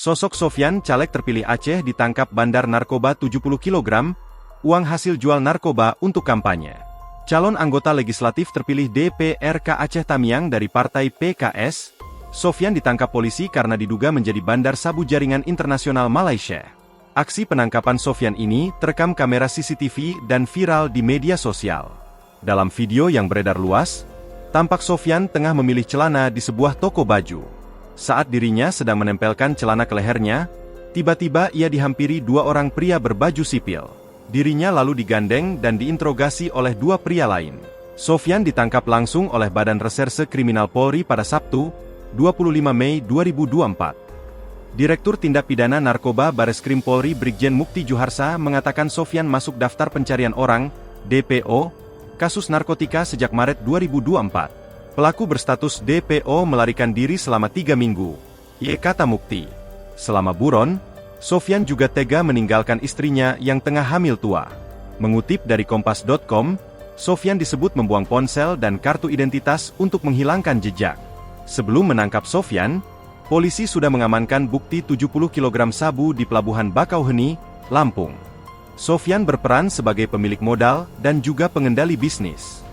Sosok Sofyan, caleg terpilih Aceh, ditangkap bandar narkoba 70 kg, uang hasil jual narkoba untuk kampanye. Calon anggota legislatif terpilih DPRK Aceh Tamiang dari Partai PKS, Sofyan ditangkap polisi karena diduga menjadi bandar sabu jaringan internasional Malaysia. Aksi penangkapan Sofyan ini terekam kamera CCTV dan viral di media sosial. Dalam video yang beredar luas, tampak Sofyan tengah memilih celana di sebuah toko baju. Saat dirinya sedang menempelkan celana ke lehernya, tiba-tiba ia dihampiri dua orang pria berbaju sipil. Dirinya lalu digandeng dan diinterogasi oleh dua pria lain. Sofyan ditangkap langsung oleh Badan Reserse Kriminal Polri pada Sabtu, 25 Mei 2024. Direktur Tindak Pidana Narkoba Bareskrim Polri Brigjen Mukti Juharsa mengatakan Sofyan masuk daftar pencarian orang, DPO, kasus narkotika sejak Maret 2024. Pelaku berstatus DPO melarikan diri selama 3 minggu. Kata Mukti. Selama buron, Sofyan juga tega meninggalkan istrinya yang tengah hamil tua. Mengutip dari Kompas.com, Sofyan disebut membuang ponsel dan kartu identitas untuk menghilangkan jejak. Sebelum menangkap Sofyan, polisi sudah mengamankan bukti 70 kg sabu di Pelabuhan Bakauheni, Lampung. Sofyan berperan sebagai pemilik modal dan juga pengendali bisnis.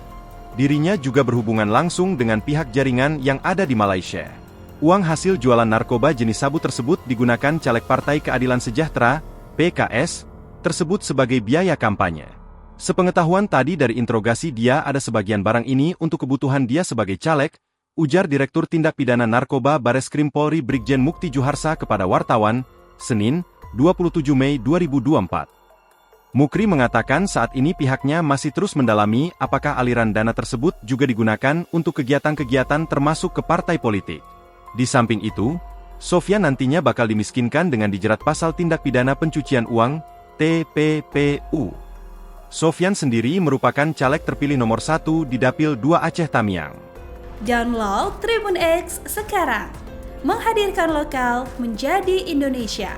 Dirinya juga berhubungan langsung dengan pihak jaringan yang ada di Malaysia. Uang hasil jualan narkoba jenis sabu tersebut digunakan caleg Partai Keadilan Sejahtera, PKS, tersebut sebagai biaya kampanye. Sepengetahuan tadi dari interogasi dia ada sebagian barang ini untuk kebutuhan dia sebagai caleg, ujar Direktur Tindak Pidana Narkoba Bareskrim Polri Brigjen Mukti Juharsa kepada wartawan, Senin, 27 Mei 2024. Mukri mengatakan saat ini pihaknya masih terus mendalami apakah aliran dana tersebut juga digunakan untuk kegiatan-kegiatan termasuk ke partai politik. Di samping itu, Sofyan nantinya bakal dimiskinkan dengan dijerat pasal tindak pidana pencucian uang, TPPU. Sofyan sendiri merupakan caleg terpilih nomor 1 di Dapil 2 Aceh Tamiang. Download Tribun X sekarang, menghadirkan lokal menjadi Indonesia.